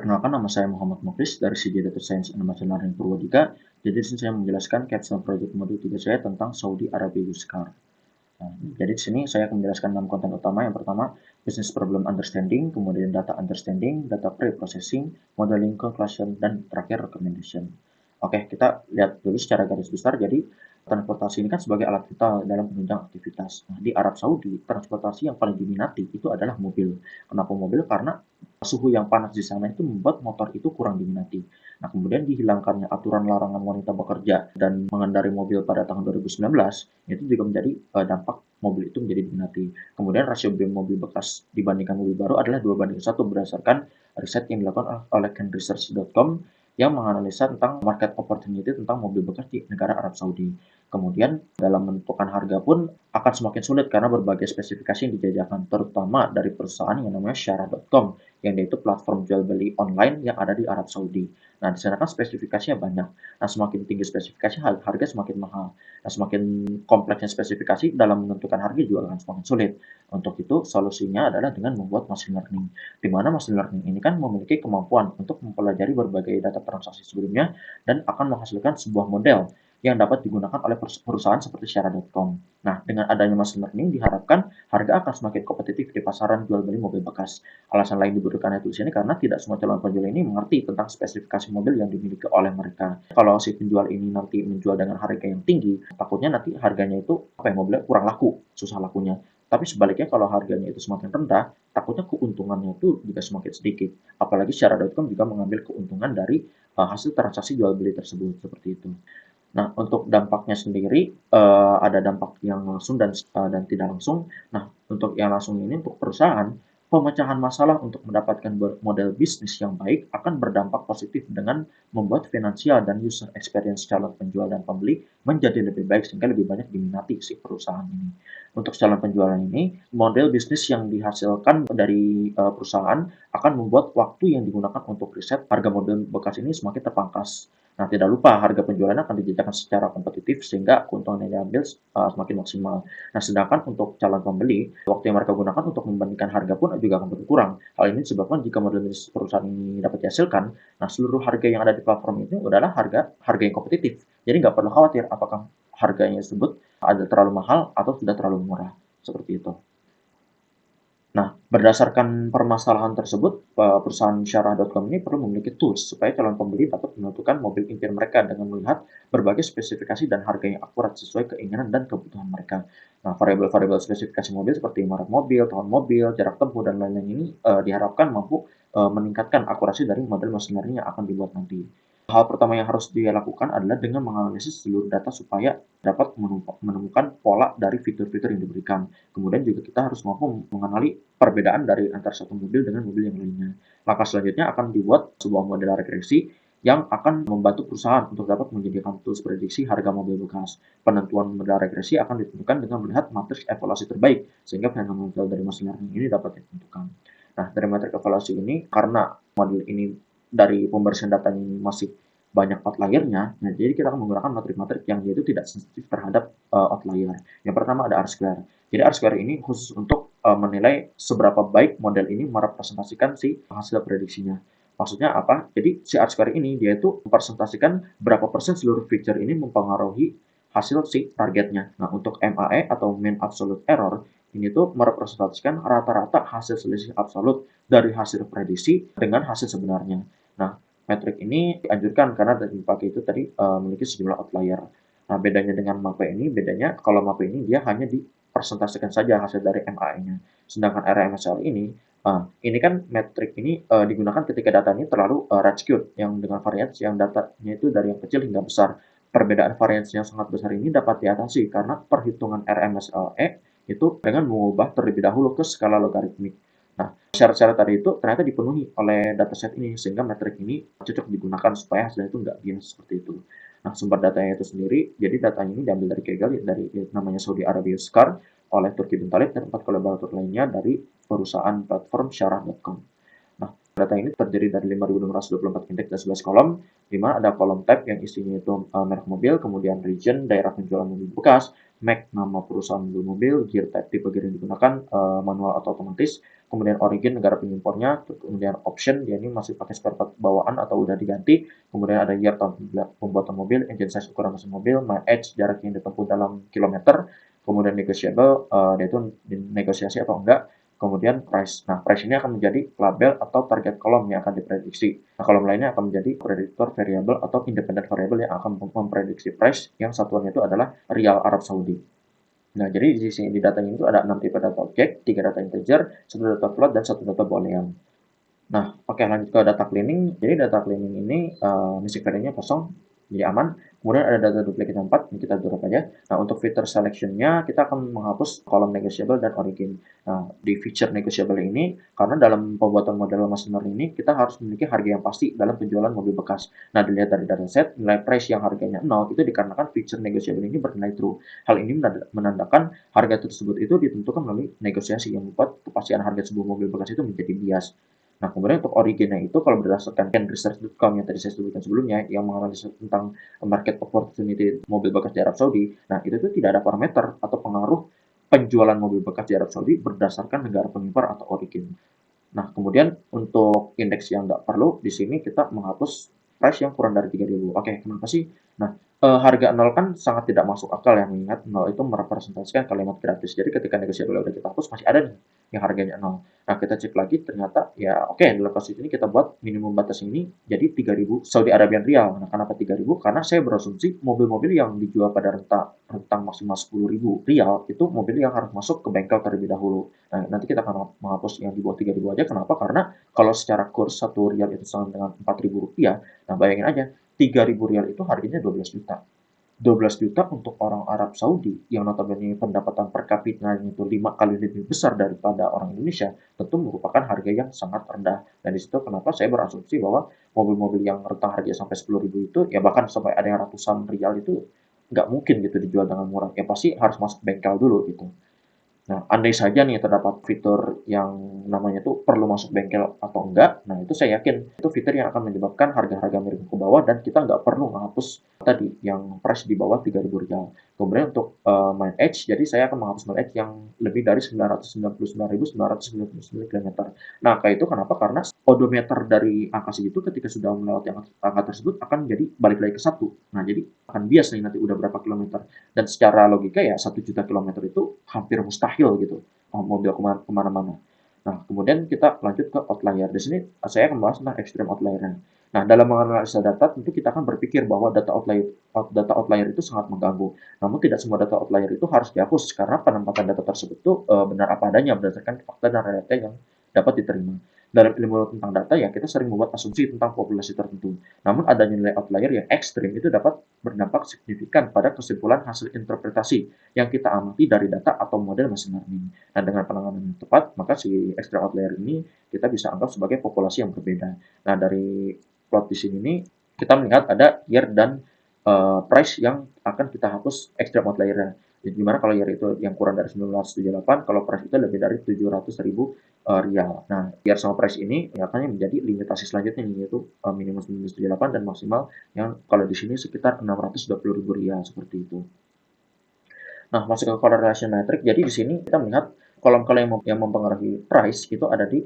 Perkenalkan, nama saya Muhammad Muklis dari CJ Data Science and Machine Learning Purwodika. Jadi di sini saya menjelaskan capstone project modul 3 saya tentang Saudi Arabia Use Car. Jadi di sini saya akan menjelaskan 6 konten utama. Yang pertama, business problem understanding, kemudian data understanding, data pre-processing, modeling conclusion, dan terakhir recommendation. Oke, kita lihat dulu secara garis besar. Jadi transportasi ini kan sebagai alat vital dalam penunjang aktivitas. Nah, di Arab Saudi, transportasi yang paling diminati itu adalah mobil. Kenapa mobil? Karena suhu yang panas di sana itu membuat motor itu kurang diminati. Nah, kemudian dihilangkannya aturan larangan wanita bekerja dan mengendarai mobil pada tahun 2019, itu juga menjadi dampak mobil itu menjadi diminati. Kemudian rasio mobil bekas dibandingkan mobil baru adalah 2:1 berdasarkan riset yang dilakukan oleh kenresearch.com yang menganalisa tentang market opportunity tentang mobil bekas di negara Arab Saudi. Kemudian dalam menentukan harga pun akan semakin sulit karena berbagai spesifikasi yang dijajakan, terutama dari perusahaan yang namanya Syarah.com, yang yaitu platform jual beli online yang ada di Arab Saudi. Nah, di sana kan spesifikasinya banyak. Nah, semakin tinggi spesifikasi, harga semakin mahal. Nah, semakin kompleksnya spesifikasi dalam menentukan harga juga akan semakin sulit. Untuk itu, solusinya adalah dengan membuat machine learning. Di mana machine learning ini kan memiliki kemampuan untuk mempelajari berbagai data transaksi sebelumnya dan akan menghasilkan sebuah model yang dapat digunakan oleh perusahaan seperti Syarah.com. Nah, dengan adanya machine learning diharapkan harga akan semakin kompetitif di pasaran jual beli mobil bekas. Alasan lain diberikan tulis ini karena tidak semua calon penjual ini mengerti tentang spesifikasi mobil yang dimiliki oleh mereka. Kalau si penjual ini nanti menjual dengan harga yang tinggi, takutnya nanti harganya itu mobilnya kurang laku, susah lakunya. Tapi sebaliknya kalau harganya itu semakin rendah, takutnya keuntungannya itu juga semakin sedikit. Apalagi Syarah.com juga mengambil keuntungan dari hasil transaksi jual beli tersebut seperti itu. Nah, untuk dampaknya sendiri, ada dampak yang langsung dan tidak langsung. Nah, untuk yang langsung ini untuk perusahaan, pemecahan masalah untuk mendapatkan model bisnis yang baik akan berdampak positif dengan membuat finansial dan user experience calon penjual dan pembeli menjadi lebih baik sehingga lebih banyak diminati si perusahaan ini. Untuk calon penjualan ini, model bisnis yang dihasilkan dari perusahaan akan membuat waktu yang digunakan untuk riset harga mobil bekas ini semakin terpangkas. Nah, tidak lupa harga penjualannya akan dijajakan secara kompetitif sehingga keuntungan yang diambil semakin maksimal. Nah, sedangkan untuk calon pembeli, waktu yang mereka gunakan untuk membandingkan harga pun juga akan berkurang. Hal ini disebabkan jika model bisnis perusahaan ini dapat dihasilkan, nah seluruh harga yang ada di platform itu adalah harga yang kompetitif. Jadi nggak perlu khawatir apakah harganya tersebut ada terlalu mahal atau sudah terlalu murah. Seperti itu. Nah, berdasarkan permasalahan tersebut, perusahaan Syarah.com ini perlu memiliki tools supaya calon pembeli dapat menentukan mobil impian mereka dengan melihat berbagai spesifikasi dan harga yang akurat sesuai keinginan dan kebutuhan mereka. Nah, variabel-variabel spesifikasi mobil seperti merek mobil, tahun mobil, jarak tempuh, dan lain-lain ini diharapkan mampu meningkatkan akurasi dari model mesin learning yang akan dibuat nanti. Hal pertama yang harus dia lakukan adalah dengan menganalisis seluruh data supaya dapat menemukan pola dari fitur-fitur yang diberikan. Kemudian juga kita harus mampu mengenali perbedaan dari antara satu mobil dengan mobil yang lainnya. Langkah selanjutnya akan dibuat sebuah model regresi yang akan membantu perusahaan untuk dapat menyediakan tools prediksi harga mobil bekas. Penentuan model regresi akan ditentukan dengan melihat matriks evaluasi terbaik, sehingga fundamental dari machine learning ini dapat ditentukan. Nah, dari matriks evaluasi ini, karena model ini dari pembersihan data ini masih banyak outlier-nya, nah jadi kita akan menggunakan matrik-matrik yang yaitu tidak sensitif terhadap outlier. Yang pertama ada R-square. Jadi R-square ini khusus untuk menilai seberapa baik model ini merepresentasikan si hasil prediksinya. Maksudnya apa? Jadi si R-square ini dia itu mempresentasikan berapa persen seluruh feature ini mempengaruhi hasil si targetnya. Nah, untuk MAE atau mean absolute error ini tuh merepresentasikan rata-rata hasil selisih absolut dari hasil prediksi dengan hasil sebenarnya. Nah, metrik ini dianjurkan karena dipakai itu tadi memiliki sejumlah outlier. Nah, bedanya dengan MAPE ini, bedanya kalau MAPE ini dia hanya dipresentasikan saja hasil dari MAE-nya. Sedangkan RMSL ini kan metrik ini digunakan ketika data ini terlalu skewed, yang dengan varians yang datanya itu dari yang kecil hingga besar. Perbedaan varians yang sangat besar ini dapat diatasi karena perhitungan RMSLE itu dengan mengubah terlebih dahulu ke skala logaritmik. Nah, syarat-syarat tadi itu ternyata dipenuhi oleh dataset ini, sehingga metrik ini cocok digunakan supaya hasilnya itu nggak bias seperti itu. Nah, sumber datanya itu sendiri, jadi datanya ini diambil dari Kaggle, dari namanya Saudi Arabia Scar, oleh Turki bin Talib, dan 4 kolaborator lainnya dari perusahaan platform Syarah.com. Nah, data ini terdiri dari 5.624 indeks dan 11 kolom, di mana ada kolom tab yang isinya itu merek mobil, kemudian region, daerah penjualan mobil bekas, make nama perusahaan mobil, gear type tipe gear yang digunakan, manual atau otomatis, kemudian origin negara pengimpornya, kemudian option dia ini masih pakai spare part bawaan atau udah diganti, kemudian ada year tahun pembuatan mobil, engine size ukuran mesin mobil, mile age jarak yang ditempuh dalam kilometer, kemudian negotiable dia itu negosiasi atau enggak, kemudian price. Nah, price ini akan menjadi label atau target kolom yang akan diprediksi. Nah, kolom lainnya akan menjadi prediktor variable atau independent variable yang akan memprediksi price yang satuannya itu adalah rial Arab Saudi. Nah, jadi di sini di data ini itu ada 6 tipe data objek, 3 data integer, 1 data float, dan 1 data boolean. Nah, oke lanjut ke data cleaning. Jadi data cleaning ini misi variabelnya kosong, jadi aman. Kemudian ada data duplicate 4, ini kita drop aja. Nah, untuk feature selection-nya kita akan menghapus kolom negotiable dan origin. Nah, di feature negotiable ini, karena dalam pembuatan model machine learning ini, kita harus memiliki harga yang pasti dalam penjualan mobil bekas. Nah, dilihat dari dataset, nilai price yang harganya 0 itu dikarenakan feature negotiable ini bernilai true. Hal ini menandakan harga tersebut itu ditentukan melalui negosiasi yang membuat kepastian harga sebuah mobil bekas itu menjadi bias. Nah, kemudian untuk originnya itu kalau berdasarkan Research.com yang tadi saya sebutkan sebelumnya, yang menganalisis tentang market opportunity mobil bekas di Arab Saudi, nah itu tuh tidak ada parameter atau pengaruh penjualan mobil bekas di Arab Saudi berdasarkan negara pengimpor atau origin. Nah, kemudian untuk indeks yang nggak perlu, di sini kita menghapus price yang kurang dari 3.000. Oke, kenapa sih? Nah, harga 0 kan sangat tidak masuk akal ya, mengingat 0 itu merepresentasikan kalimat gratis. Jadi ketika negosiable udah kita hapus, masih ada nih yang harganya 0. Nah, kita cek lagi, ternyata ya oke, dalam kasus ini kita buat minimum batas ini jadi 3.000 Saudi Arabian Rial. Nah, kenapa 3.000? Karena saya berasumsi mobil-mobil yang dijual pada rentang maksimal 10.000 Rial, itu mobil yang harus masuk ke bengkel terlebih dahulu. Nah, nanti kita akan menghapus yang di bawah 3.000 aja. Kenapa? Karena kalau secara kurs 1 rial itu sama dengan 4.000 rupiah. Nah, bayangin aja, 3.000 rial itu harganya 12 juta. 12 juta untuk orang Arab Saudi yang notabene pendapatan per kapitanya itu 5 kali lebih besar daripada orang Indonesia, tentu merupakan harga yang sangat rendah. Dan di situ kenapa saya berasumsi bahwa mobil-mobil yang rentang harga sampai 10.000 itu, ya bahkan sampai ada yang ratusan rial itu, nggak mungkin gitu dijual dengan murah. Ya pasti harus masuk bengkel dulu gitu. Nah, andai saja nih terdapat fitur yang namanya tuh perlu masuk bengkel atau enggak, nah itu saya yakin itu fitur yang akan menyebabkan harga-harga Amerika ke bawah dan kita nggak perlu menghapus tadi yang price di bawah 3.000 rial. Kemudian untuk mile edge, jadi saya akan menghapus mile edge yang lebih dari 999.999 km. Nah, kayak itu kenapa? Karena odometer dari angka segitu ketika sudah melewati angka tersebut akan jadi balik lagi ke satu. Nah, jadi akan bias nih nanti udah berapa kilometer. Dan secara logika ya 1 juta kilometer itu hampir mustahil gitu mobil kemana-mana. Nah, kemudian kita lanjut ke outlier. Di sini saya akan bahas tentang extreme outlier. Nah, dalam menganalisa data tentu kita akan berpikir bahwa data outlier itu sangat mengganggu. Namun tidak semua data outlier itu harus dihapus karena penempatan data tersebut itu benar apa adanya berdasarkan fakta dan realita yang dapat diterima. Dalam ilmu tentang data ya kita sering membuat asumsi tentang populasi tertentu. Namun adanya nilai outlier yang ekstrim itu dapat berdampak signifikan pada kesimpulan hasil interpretasi yang kita amati dari data atau model machine learning. Nah, dengan penanganan yang tepat, maka si extreme outlier ini kita bisa anggap sebagai populasi yang berbeda. Nah, dari plot di sini nih, kita melihat ada year dan price yang akan kita hapus extreme outlier-nya. Jadi, dimana kalau year itu yang kurang dari 1978, kalau price itu lebih dari 700.000 rial. Nah, year sama price ini akan menjadi limitasi selanjutnya yaitu minimum 1978 dan maksimal yang kalau di sini sekitar 620.000 rial seperti itu. Nah, masuk ke correlation metric. Jadi di sini kita melihat kolom-kolom yang mempengaruhi price itu ada di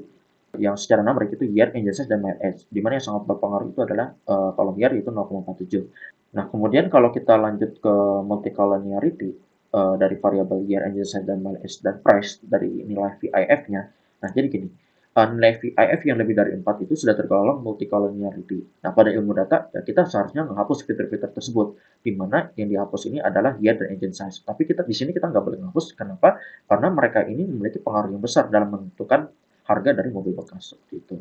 yang secara numerik itu year, engine size, dan mile age. Di mana yang sangat berpengaruh itu adalah kolom year itu 0,47. Nah, kemudian kalau kita lanjut ke multicollinearity dari variabel year, engine size, dan mile age dan price dari nilai VIF-nya. Nah, jadi gini, nilai VIF yang lebih dari 4 itu sudah tergolong multicollinearity. Nah, pada ilmu data, ya kita seharusnya menghapus fitur-fitur tersebut, di mana yang dihapus ini adalah year dan engine size. Tapi kita di sini kita nggak boleh menghapus, kenapa? Karena mereka ini memiliki pengaruh yang besar dalam menentukan harga dari mobil bekas seperti itu.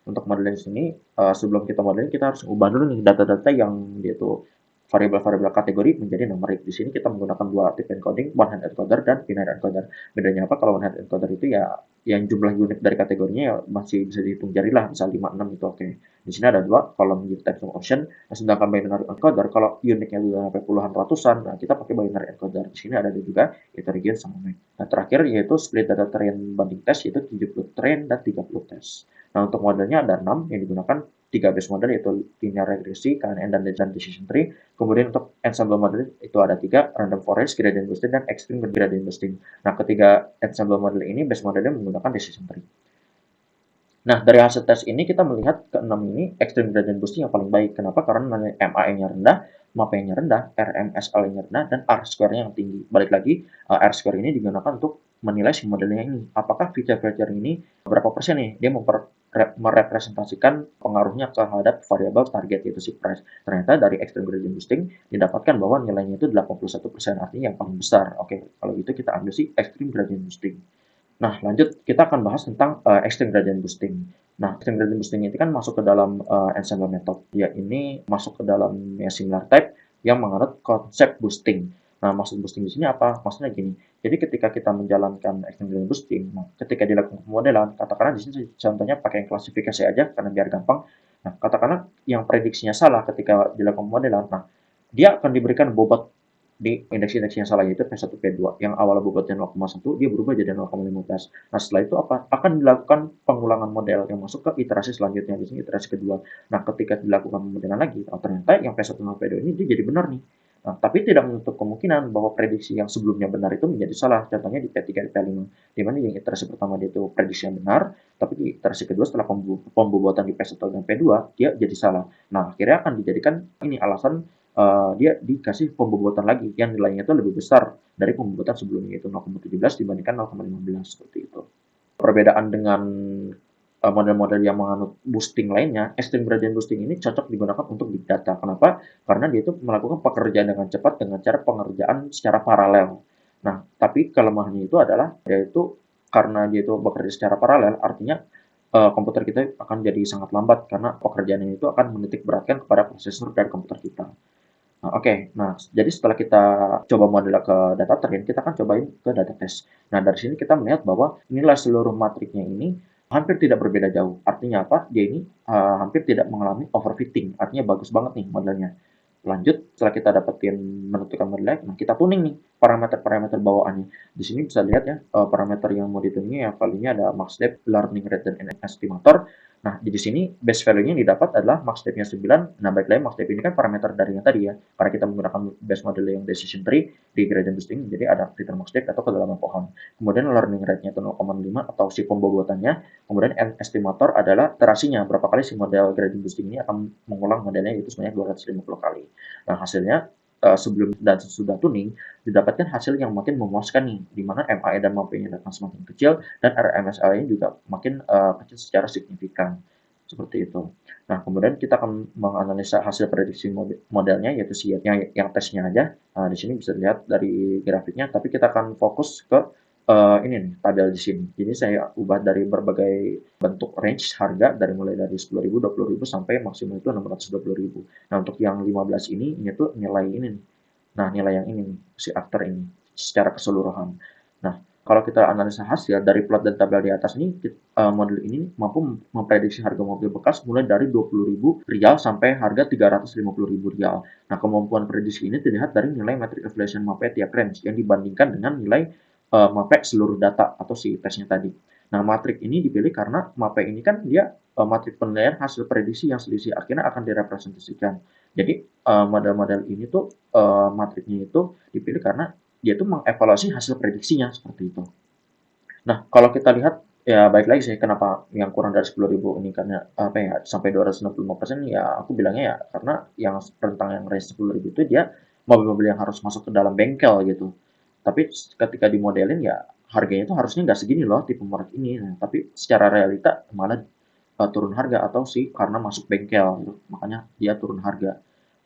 Untuk modeling sini, sebelum kita modeling kita harus ubah dulu nih data-data yang dia tuh variabel-variabel kategori menjadi numerik. Di sini kita menggunakan dua type encoding, one hand encoder dan binary encoder. Bedanya apa? Kalau one hand encoder itu ya yang jumlah unit dari kategorinya ya masih bisa dihitung jari lah, misal 5, 6 itu oke. Di sini ada dua kolom unit type option, sedangkan binary encoder kalau unitnya udah sampai puluhan ratusan, nah kita pakai binary encoder. Di sini ada juga itu region sama max. Nah, terakhir yaitu split data train banding test yaitu 70 train dan 30 test. Nah, untuk modelnya ada 6 yang digunakan tiga base model yaitu linear regresi, KNN, dan decision tree. Kemudian untuk ensemble model itu ada tiga, random forest, gradient boosting, dan extreme gradient boosting. Nah, ketiga ensemble model ini base modelnya menggunakan decision tree. Nah, dari hasil tes ini kita melihat keenam ini extreme gradient boosting yang paling baik. Kenapa? Karena nilai MAE-nya rendah, MAPE-nya rendah, RMSL-nya rendah, dan R-square-nya yang tinggi. Balik lagi, R-square ini digunakan untuk menilai si modelnya ini. Apakah feature-feature ini berapa persen nih dia merepresentasikan pengaruhnya terhadap variabel target yaitu si price. Ternyata dari extreme gradient boosting didapatkan bahwa nilainya itu 81%, artinya yang paling besar. Oke, kalau gitu kita ambil si extreme gradient boosting. Nah, lanjut kita akan bahas tentang extreme gradient boosting. Nah, extreme gradient boosting ini kan masuk ke dalam ensemble method. Dia ini masuk ke dalam similar type yang menganut konsep boosting. Nah, maksud boosting di sini apa? Maksudnya gini. Jadi ketika kita menjalankan extreme gradient boosting, nah, ketika dilakukan pemodelan, katakanlah di sini contohnya pakai yang klasifikasi aja karena biar gampang. Nah, katakanlah yang prediksinya salah ketika dilakukan pemodelan. Nah, dia akan diberikan bobot di indeks-indeks yang salah yaitu P1, P2 yang awal bobotnya 0,1 dia berubah jadi 0,15. Nah, setelah itu apa? Akan dilakukan pengulangan model yang masuk ke iterasi selanjutnya, di sini iterasi kedua. Nah, ketika dilakukan pemodelan lagi, oh, ternyata yang P1 sama P2 ini dia jadi benar nih. Nah, tapi tidak menutup kemungkinan bahwa prediksi yang sebelumnya benar itu menjadi salah. Contohnya di P3 di P5, di mana yang iterasi pertama dia itu prediksi yang benar, tapi di iterasi kedua setelah pembobotan di P1 dan P2 dia jadi salah. Nah, akhirnya akan dijadikan ini alasan dia dikasih pembobotan lagi yang nilainya itu lebih besar dari pembobotan sebelumnya itu 0,17 dibandingkan 0,15 seperti itu. Perbedaan dengan model-model yang menganut boosting lainnya, extreme gradient boosting ini cocok digunakan untuk big data. Kenapa? Karena dia itu melakukan pekerjaan dengan cepat dengan cara pengerjaan secara paralel. Nah, tapi kelemahannya itu adalah yaitu karena dia itu bekerja secara paralel, artinya komputer kita akan jadi sangat lambat karena pekerjaannya itu akan menitik beratkan kepada prosesor dari komputer kita. Nah, oke. Nah, jadi setelah kita coba model ke data train, kita akan cobain ke data test. Nah, dari sini kita melihat bahwa nilai seluruh matriknya ini hampir tidak berbeda jauh. Artinya apa? Dia ini hampir tidak mengalami overfitting. Artinya bagus banget nih modelnya. Lanjut, setelah kita dapetin menentukan modelnya, nah kita tuning nih parameter-parameter bawaannya. Di sini bisa lihat ya, parameter yang mau dituning yang value-nya ada max depth, learning rate, dan estimator. Nah, di sini base value-nya yang didapat adalah max depth-nya 9. Nah, baik lagi max depth ini kan parameter dari yang tadi ya. Karena kita menggunakan base model yang decision tree di gradient boosting, jadi ada fitur max depth atau kedalaman pohon. Kemudian learning rate-nya itu 0,5 atau si pembobotannya. Kemudian estimator adalah iterasinya, berapa kali si model gradient boosting ini akan mengulang modelnya itu sebanyak 250 kali. Nah, hasilnya sebelum dan sesudah tuning didapatkan hasil yang makin memuaskan nih, di mana MAE dan MAPE-nya datang semakin kecil dan RMSL-nya juga makin kecil secara signifikan seperti itu. Nah, kemudian kita akan menganalisa hasil prediksi modelnya yaitu si yang tesnya aja. Nah, di sini bisa dilihat dari grafiknya, tapi kita akan fokus ke ini nih tabel di sini. Jadi saya ubah dari berbagai bentuk range harga dari mulai dari 10.000, 20.000 sampai maksimal itu 620.000. Nah, untuk yang 15 ini tuh nilai ini nih. Nah, nilai yang ini nih, si after ini secara keseluruhan. Nah, kalau kita analisa hasil dari plot dan tabel di atas ini, model ini mampu memprediksi harga mobil bekas mulai dari Rp20.000 sampai harga Rp350.000. Nah, kemampuan prediksi ini terlihat dari nilai metric evaluation MAPE tiap range yang dibandingkan dengan nilai MAPE seluruh data atau si tesnya tadi. Nah, matrik ini dipilih karena MAPE ini kan dia matrik penilaian hasil prediksi yang selisih akhirnya akan direpresentasikan. Jadi model-model ini tuh matriknya itu dipilih karena dia tuh mengevaluasi hasil prediksinya seperti itu. Nah, kalau kita lihat ya baik lagi sih kenapa yang kurang dari 10.000 ini karena apa ya sampai 265% ya aku bilangnya ya karena yang rentang yang range 10.000 itu dia mobil-mobil yang harus masuk ke dalam bengkel gitu. Tapi ketika dimodelin ya harganya itu harusnya nggak segini loh tipe merek ini. Nah, tapi secara realita malah turun harga atau sih karena masuk bengkel gitu. Makanya dia turun harga.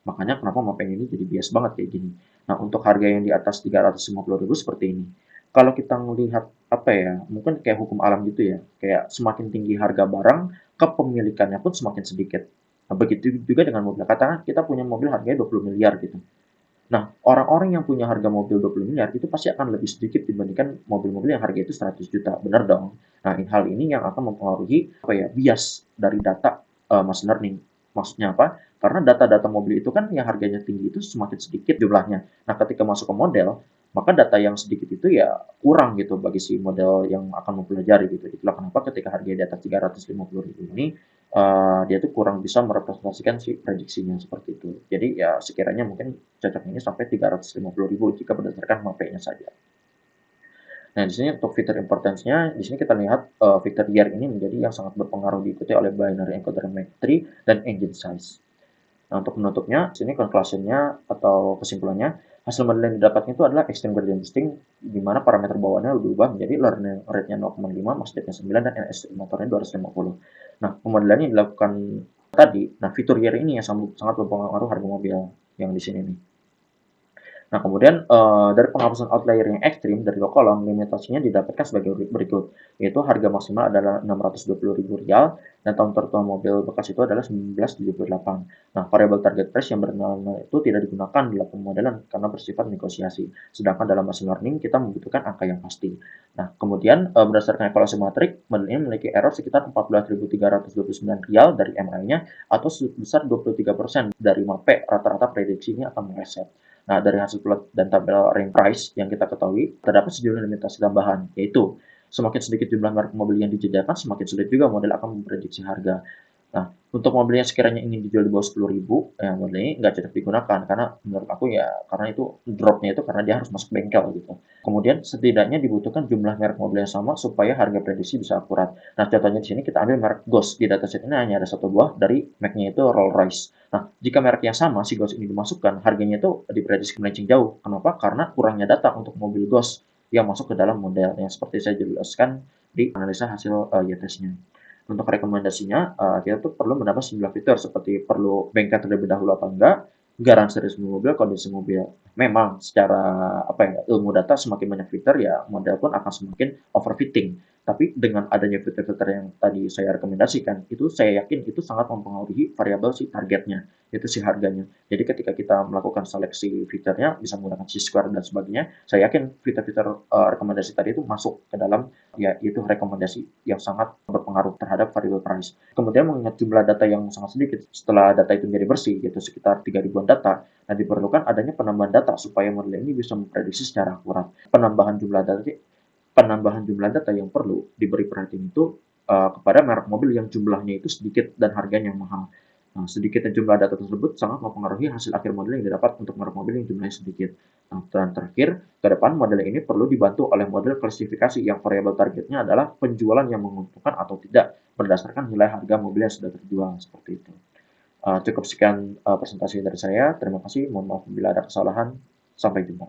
Makanya kenapa Mopeng ini jadi bias banget kayak gini. Nah, untuk harga yang di atas 350.000 seperti ini. Kalau kita melihat apa ya, mungkin kayak hukum alam gitu ya. Kayak semakin tinggi harga barang, kepemilikannya pun semakin sedikit. Nah, begitu juga dengan mobil. Katakan kita punya mobil harganya 20 miliar gitu. Nah, orang-orang yang punya harga mobil 20 miliar itu pasti akan lebih sedikit dibandingkan mobil-mobil yang harga itu 100 juta. Benar dong? Nah, hal ini yang akan mempengaruhi apa ya, bias dari data machine learning. Maksudnya apa? Karena data-data mobil itu kan yang harganya tinggi itu semakin sedikit jumlahnya. Nah, ketika masuk ke model, maka data yang sedikit itu ya kurang gitu bagi si model yang akan mempelajari gitu. Itulah kenapa ketika harganya di atas 350.000 ini dia tuh kurang bisa merepresentasikan si prediksinya seperti itu. Jadi ya sekiranya mungkin cocok ini sampai 350.000 jika berdasarkan MAPE-nya saja. Nah, di sini untuk fitur importance-nya, di sini kita lihat fitur year ini menjadi yang sangat berpengaruh diikuti oleh binary encoder MAC3 dan engine size. Nah, untuk menutupnya, di sini conclusion-nya atau kesimpulannya, hasil model yang didapatnya itu adalah extreme gradient boosting, di mana parameter bawahnya berubah menjadi learning rate-nya 0,5, max depth-nya 9, dan NS motornya 250. Nah, pemodelannya dilakukan tadi, nah fitur year ini yang sangat berpengaruh harga mobil yang di sini nih. Nah, kemudian dari penghapusan outlier yang ekstrim dari low column, limitasinya didapatkan sebagai berikut, yaitu harga maksimal adalah Rp620.000 dan tahun tertua mobil bekas itu adalah 1978. Nah, variabel target price yang bernama itu tidak digunakan dalam pemodelan karena bersifat negosiasi. Sedangkan dalam machine learning kita membutuhkan angka yang pasti. Nah, kemudian berdasarkan evaluasi matrik, model ini memiliki error sekitar Rp14.329 dari MI-nya atau sebesar 23% dari MAPE, rata-rata prediksinya akan meleset. Nah, dari hasil plot dan tabel range price yang kita ketahui, terdapat sejumlah limitasi tambahan, yaitu semakin sedikit jumlah merek mobil yang disediakan, semakin sulit juga model akan memprediksi harga. Nah, untuk mobil yang sekiranya ingin dijual di bawah 10.000, ya model ini nggak cocok digunakan karena menurut aku ya karena itu dropnya itu karena dia harus masuk bengkel gitu. Kemudian setidaknya dibutuhkan jumlah merek mobil yang sama supaya harga prediksi bisa akurat. Nah, contohnya di sini kita ambil merek Ghost. Di dataset ini hanya ada satu buah dari Mac-nya itu Rolls-Royce. Nah, jika merek yang sama si Ghost ini dimasukkan, harganya itu diprediksi melenceng jauh. Kenapa? Karena kurangnya data untuk mobil Ghost yang masuk ke dalam model yang seperti saya jelaskan di analisa hasil YTS-nya. Untuk rekomendasinya, kita tuh perlu menambah sejumlah fitur seperti perlu bengkel terlebih dahulu apa enggak, garansi resmi mobil, kondisi mobil. Memang secara apa ya, ilmu data semakin banyak fitur ya model pun akan semakin overfitting. Tapi dengan adanya fitur-fitur yang tadi saya rekomendasikan, itu saya yakin itu sangat mempengaruhi variabel si targetnya, itu si harganya. Jadi ketika kita melakukan seleksi fiturnya, bisa menggunakan C-square dan sebagainya, saya yakin fitur-fitur rekomendasi tadi itu masuk ke dalam ya itu rekomendasi yang sangat berpengaruh terhadap variabel price. Kemudian mengingat jumlah data yang sangat sedikit, setelah data itu menjadi bersih, yaitu sekitar 3.000-an data, nah diperlukan adanya penambahan data supaya model ini bisa memprediksi secara akurat. Penambahan jumlah data yang perlu diberi perhatian itu kepada merek mobil yang jumlahnya itu sedikit dan harganya mahal. Nah, sedikitnya jumlah data tersebut sangat mempengaruhi hasil akhir model yang didapat untuk merek mobil yang jumlahnya sedikit. Nah, dan terakhir, ke depan model ini perlu dibantu oleh model klasifikasi yang variabel targetnya adalah penjualan yang menguntungkan atau tidak berdasarkan nilai harga mobil yang sudah terjual seperti itu. Cukup sekian presentasi dari saya. Terima kasih. Mohon maaf bila ada kesalahan. Sampai jumpa.